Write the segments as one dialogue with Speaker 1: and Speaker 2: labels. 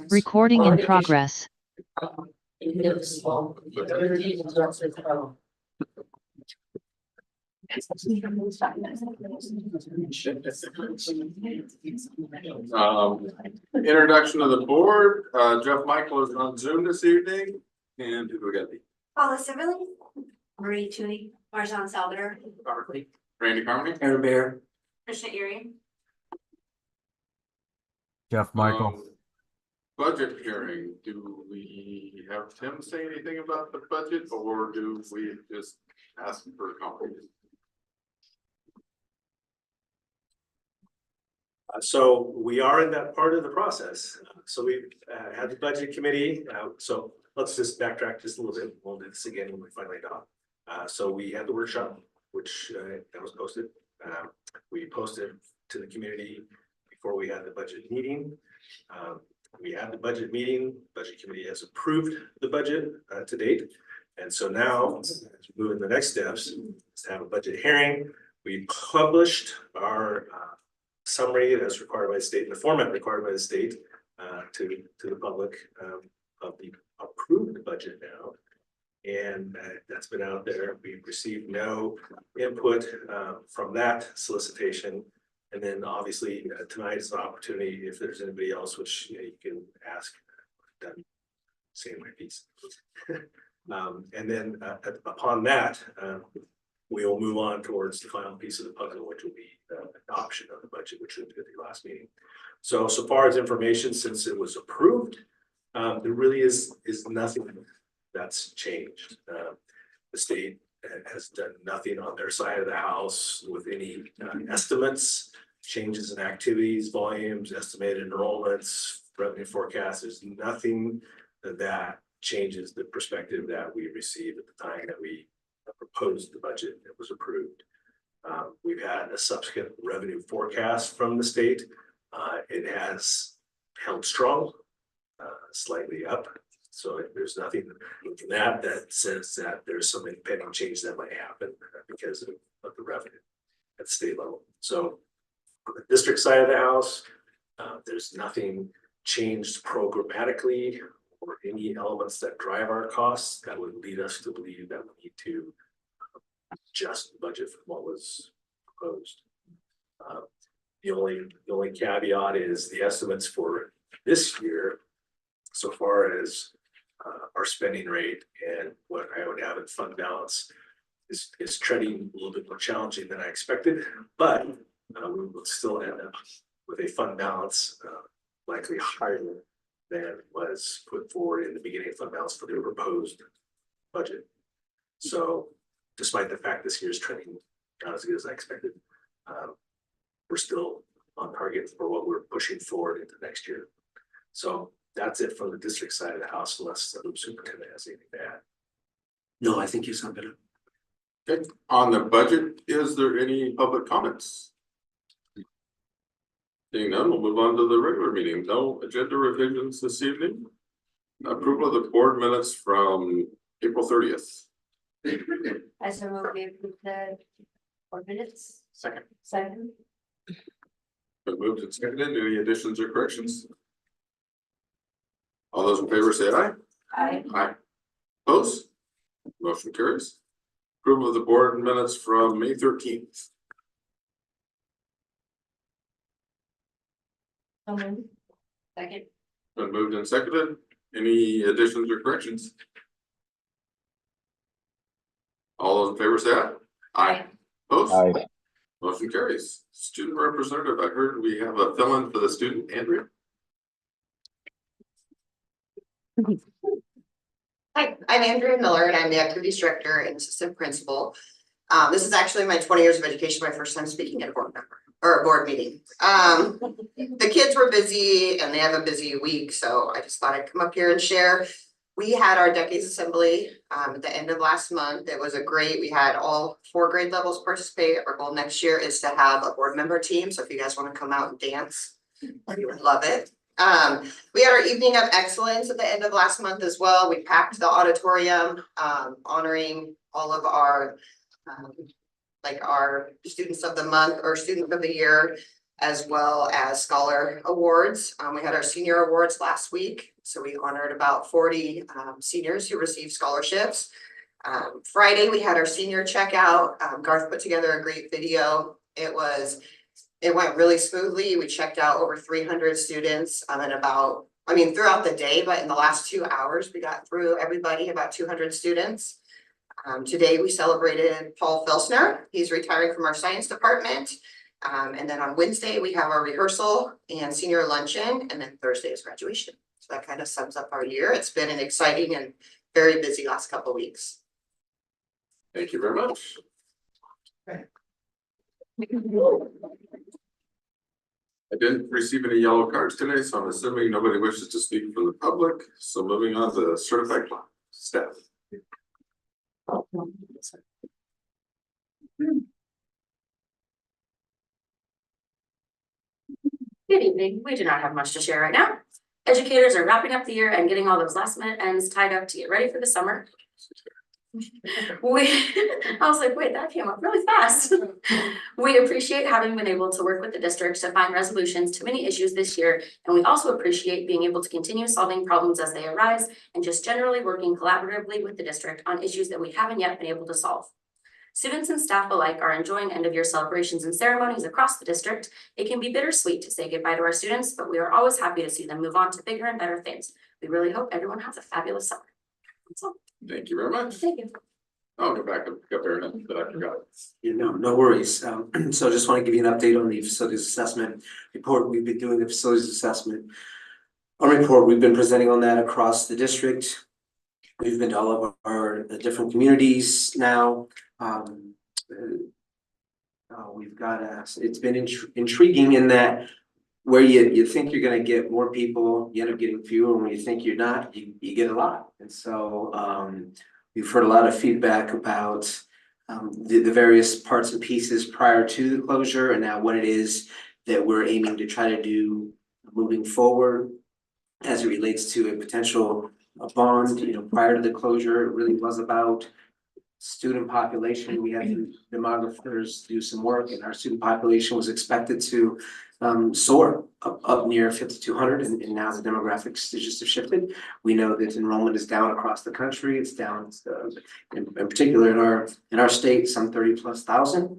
Speaker 1: Recording in progress.
Speaker 2: Introduction of the board. Jeff Michael is on Zoom this evening. And who do we got?
Speaker 3: Paula Siverly, Marie Tui, Marjan Salvador,
Speaker 2: Randy Carmody.
Speaker 4: Aaron Bear.
Speaker 3: Krishna Erie.
Speaker 5: Jeff Michael.
Speaker 2: Budget hearing. Do we have Tim say anything about the budget, or do we just ask for comments?
Speaker 4: So we are in that part of the process. So we had the budget committee. So let's just backtrack just a little bit. We'll do this again when we finally got. So we had the workshop, which that was posted. We posted to the community before we had the budget meeting. We had the budget meeting. Budget committee has approved the budget to date. And so now, as we move in the next steps, is to have a budget hearing. We published our summary that's required by the state, in the format required by the state, to the public of the approved budget now. And that's been out there. We've received no input from that solicitation. And then obviously tonight is an opportunity, if there's anybody else, which you can ask, done saying my piece. And then upon that, we will move on towards the final piece of the puzzle, which will be adoption of the budget, which we did at the last meeting. So far as information, since it was approved, there really is nothing that's changed. The state has done nothing on their side of the house with any estimates, changes in activities, volumes, estimated enrollments, revenue forecasts. There's nothing that changes the perspective that we received at the time that we proposed the budget that was approved. We've had a subsequent revenue forecast from the state. It has held strong, slightly up. So there's nothing in that says that there's some impending change that might happen because of the revenue at the state level. So on the district side of the house, there's nothing changed programmatically or any elements that drive our costs that would lead us to believe that we need to adjust the budget from what was proposed. The only caveat is the estimates for this year, so far as our spending rate and what I would have in fund balance is trending a little bit more challenging than I expected, but we will still end up with a fund balance likely higher than was put forward in the beginning of fund balance for the proposed budget. So despite the fact this year is trending not as good as I expected, we're still on target for what we're pushing forward into next year. So that's it from the district side of the house, unless the superintendent has anything to add.
Speaker 6: No, I think you summed it up.
Speaker 2: Okay. On the budget, is there any public comments? Seeing none, we'll move on to the regular meeting. No agenda revisions this evening. Approval of the board minutes from April 30th.
Speaker 3: I so move we approve the board minutes.
Speaker 2: Second.
Speaker 3: Been
Speaker 2: moved and seconded. Any additions or corrections? All those in favor say aye.
Speaker 3: Aye.
Speaker 2: Aye. Opposed? Motion carries. Approval of the board minutes from May 13th.
Speaker 3: Second.
Speaker 2: Been moved and seconded. Any additions or corrections? All those in favor say aye. Aye. Opposed?
Speaker 5: Aye.
Speaker 2: Motion carries. Student representative, I heard we have a fill-in for the student, Andrea.
Speaker 7: Hi, I'm Andrea Miller and I'm the activities director and assistant principal. This is actually my 20 years of education, my first time speaking at a board member or a board meeting. The kids were busy and they have a busy week, so I just thought I'd come up here and share. We had our decades assembly at the end of last month. It was we had all 4 grade levels participate. Our goal next year is to have a board member team. So if you guys want to come out and dance, you would love it. We had our evening of excellence at the end of last month as well. We packed the auditorium, honoring all of our like our students of the month or student of the year. as well as scholar awards. We had our senior awards last week, so we honored about 40 seniors who received scholarships. Friday, we had our senior checkout. Garth put together a great video. It went really smoothly. We checked out over 300 students throughout the day, but in the last 2 hours, we got through everybody, about 200 students. Today, we celebrated Paul Felsner. He's retiring from our science department. And then on Wednesday, we have our rehearsal and senior luncheon, and then Thursday is graduation. So that kind of sums up our year. It's been an exciting and very busy last couple of weeks.
Speaker 2: Thank you very much. I didn't receive any yellow cards today, so I'm assuming nobody wishes to speak for the public. So moving on to certified staff.
Speaker 5: Good evening. We do not have much to share right now. Educators are wrapping up the year and getting all those last minute ends tied up to get ready for the summer. I was like, wait, that came up really fast. We appreciate having been able to work with the district to find resolutions to many issues this year, and we also appreciate being able to continue solving problems as they arise and just generally working collaboratively with the district on issues that we haven't yet been able to solve. Students and staff alike are enjoying end-of-year celebrations and ceremonies across the district. It can be bittersweet to say goodbye to our students, but we are always happy to see them move on to bigger and better things. We really hope everyone has a fabulous summer. That's all.
Speaker 2: Thank you very much.
Speaker 5: Thank you.
Speaker 2: I'll go back and pick up there that I forgot.
Speaker 6: No worries. So just want to give you an update on the facilities assessment report. We've been doing the facilities assessment. Report, we've been presenting on that across the district. We've been to all of our different communities now. We've got it's been intriguing in that where you think you're going to get more people, you end up getting fewer, and when you think you're not, you get a lot. And so we've heard a lot of feedback about the various parts and pieces prior to the closure, and now what it is that we're aiming to try to do moving forward as it relates to a potential bond. Prior to the closure, it really was about student population. We had demographers do some work, and our student population was expected to soar up near 5,200, and now the demographics just have shifted. We know that enrollment is down across the country. It's down in particular in our state, some 30,000+.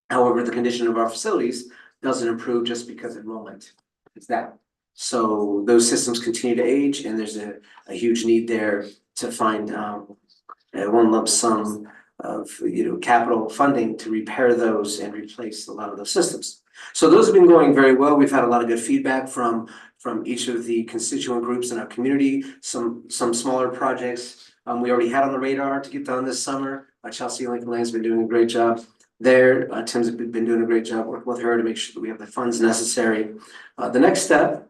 Speaker 6: However, the condition of our facilities doesn't improve just because enrollment is down. So those systems continue to age, and there's a huge need there to find one lump sum of capital funding to repair those and replace a lot of those systems. So those have been going very well. We've had a lot of good feedback from each of the constituent groups in our community. Some smaller projects we already had on the radar to get done this summer. Chelsea Lincoln Lane's been doing a great job there. Tim's been doing a great job working with her to make sure that we have the funds necessary. The next step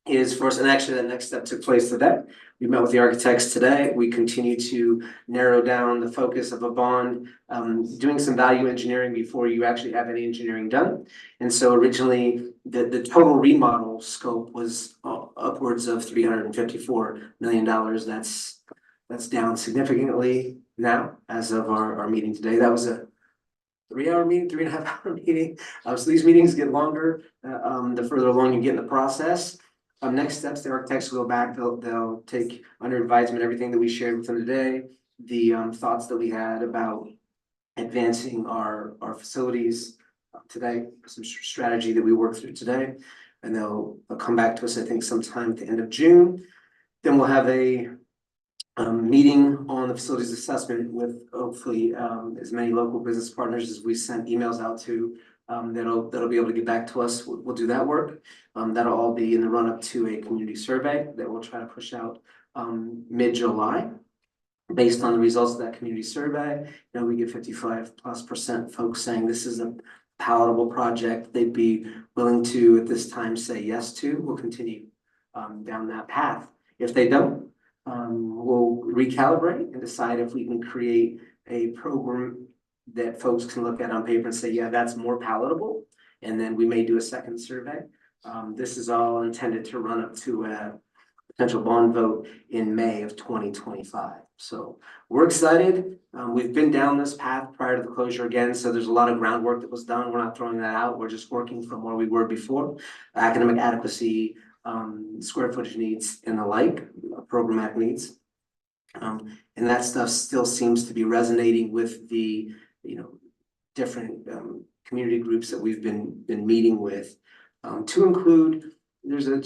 Speaker 6: is for us, and actually that next step took place today. We met with the architects today. We continue to narrow down the focus of a bond, doing some value engineering before you actually have any engineering done. And so originally the total remodel scope was upwards of $354 million. That's down significantly now as of our meeting today. That was a 3-hour meeting, 3.5-hour meeting. So these meetings get longer the further along you get in the process. Next steps, the architects will go back. They'll take under advisement everything that we shared with them today, the thoughts that we had about advancing our facilities today, some strategy that we worked through today, and they'll come back to us, I think, sometime at the end of June. Then we'll have a meeting on the facilities assessment with hopefully as many local business partners as we sent emails out to. That'll be able to get back to us. We'll do that work. That'll all be in the run up to a community survey that we'll try to push out mid-July. Based on the results of that community survey, we get 55+% folks saying this is a palatable project they'd be willing to at this time say yes to. We'll continue down that path. If they don't, we'll recalibrate and decide if we can create a program that folks can look at on paper and say, yeah, that's more palatable. And then we may do a second survey. This is all intended to run up to a potential bond vote in May of 2025. So we're excited. We've been down this path prior to the closure again, so there's a lot of groundwork that was done. We're not throwing that out. We're just working from where we were before. Academic adequacy, square footage needs and the like, programmatic needs. And that stuff still seems to be resonating with the, different community groups that we've been meeting with. To include, there's a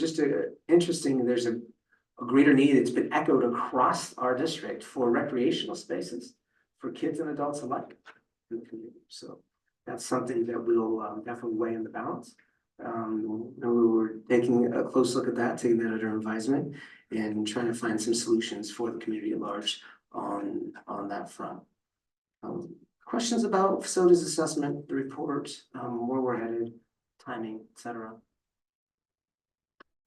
Speaker 6: greater need. It's been echoed across our district for recreational spaces for kids and adults alike in the community. So that's something that will definitely weigh in the balance. And we were taking a close look at that, taking that under advisement and trying to find some solutions for the community at large on that front. Questions about facilities assessment, the report, where we're headed, timing, etc.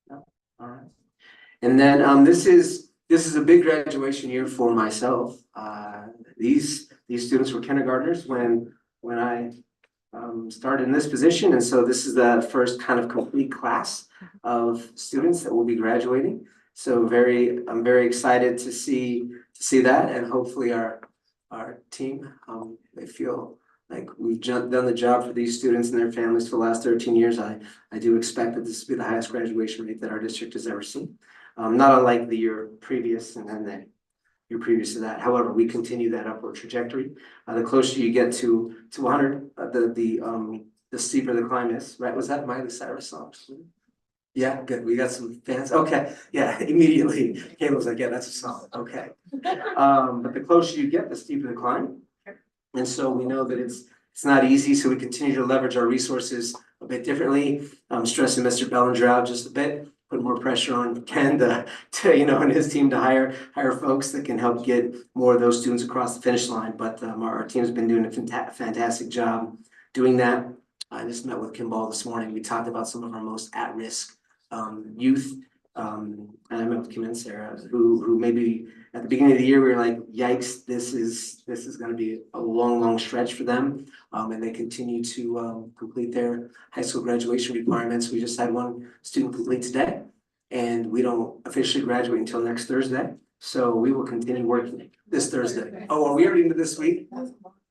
Speaker 6: No? All right. And then this is a big graduation year for myself. These students were kindergartners when I started in this position, and so this is the first kind of complete class of students that will be graduating. So I'm very excited to see that, and hopefully our team, they feel like we've done the job for these students and their families for the last 13 years. I do expect that this will be the highest graduation rate that our district has ever seen. Not unlike the year previous and then the year previous to that. However, we continue that upward trajectory. The closer you get to 100, the steeper the climb is, right? Was that Miley Cyrus song? Yeah, good. We got some fans. Okay, yeah, immediately. Kayla was like, yeah, that's a song. Okay. But the closer you get, the steeper the climb. And so we know that it's not easy. So we continue to leverage our resources a bit differently. I'm stressing Mr. Bellinger out just a bit, put more pressure on Ken to and his team to hire folks that can help get more of those students across the finish line. But our team has been doing a fantastic job doing that. I just met with Kim Ball this morning. We talked about some of our most at-risk youth. And I met with Kim and Sarah, who maybe at the beginning of the year, we were like, yikes, this is going to be a long stretch for them. And they continue to complete their high school graduation requirements. We just had one student complete today, and we don't officially graduate until next Thursday. So we will continue working this Thursday. Oh, are we already into this week?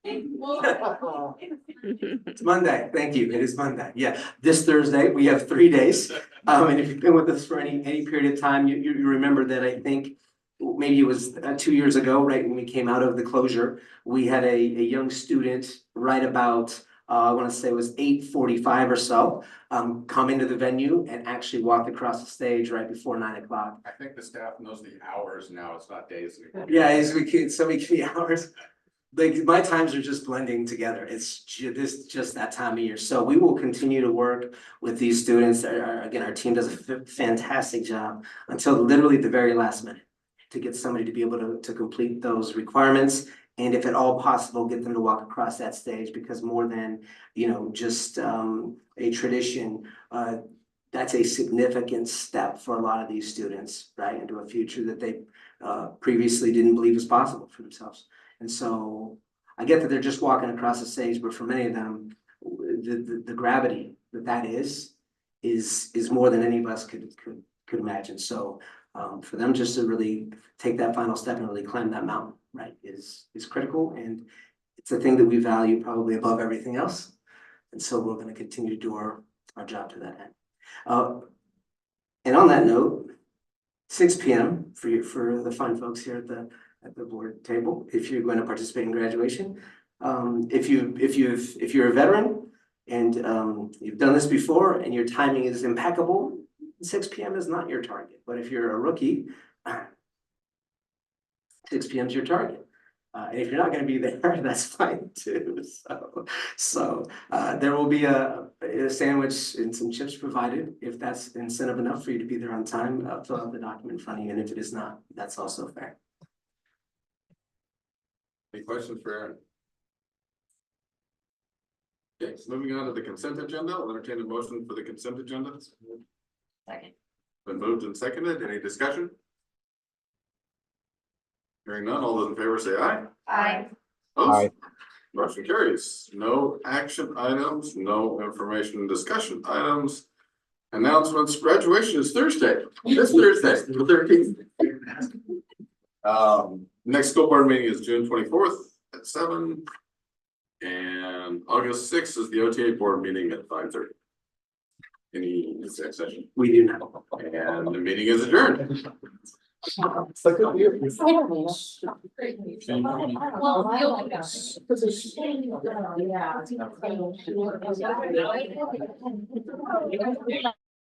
Speaker 6: It's Monday. Thank you. It is Monday. Yeah, this Thursday we have 3 days. And if you've been with us for any period of time, you remember that I think maybe it was 2 years ago, right when we came out of the closure, we had a young student right about I want to say it was 8:45 or so, come into the venue and actually walk across the stage right before 9 o'clock.
Speaker 2: I think the staff knows the hours now. It's not days anymore.
Speaker 6: Yeah, so many hours. Like my times are just blending together. It's just that time of year. So we will continue to work with these students. Again, our team does a fantastic job until literally the very last minute to get somebody to be able to complete those requirements. And if at all possible, get them to walk across that stage, because more than, just a tradition, that's a significant step for a lot of these students, right, into a future that they previously didn't believe was possible for themselves. And so I get that they're just walking across the stage, but for many of them, the gravity that is more than any of us could imagine. So for them just to really take that final step and really climb that mountain, right, is critical. And it's a thing that we value probably above everything else. And so we're going to continue to do our job to that end. And on that note, 6 p.m. for the fine folks here at the board table, if you're going to participate in graduation. If you're a veteran and you've done this before and your timing is impeccable, 6 p.m. is not your target. But if you're a rookie, 6 p.m. is your target. And if you're not going to be there, that's fine too. So there will be a sandwich and some chips provided if that's incentive enough for you to be there on time. Fill out the document in front of you, and if it is not, that's also fair.
Speaker 2: Any questions for Aaron? Okay, so moving on to the consent agenda, I'll entertain a motion for the consent agenda.
Speaker 3: Second.
Speaker 2: Been moved and seconded. Any discussion? Hearing none, all those in favor say aye.
Speaker 3: Aye.
Speaker 2: Opposed? Motion carries. No action items, no information discussion items. Announcements, graduation is Thursday, this Thursday, the 13th. Next school board meeting is June 24th at 7. And August 6th is the OTA board meeting at 5:30. Any exec session,
Speaker 6: We do not.
Speaker 2: and the meeting is adjourned.
Speaker 5: Well,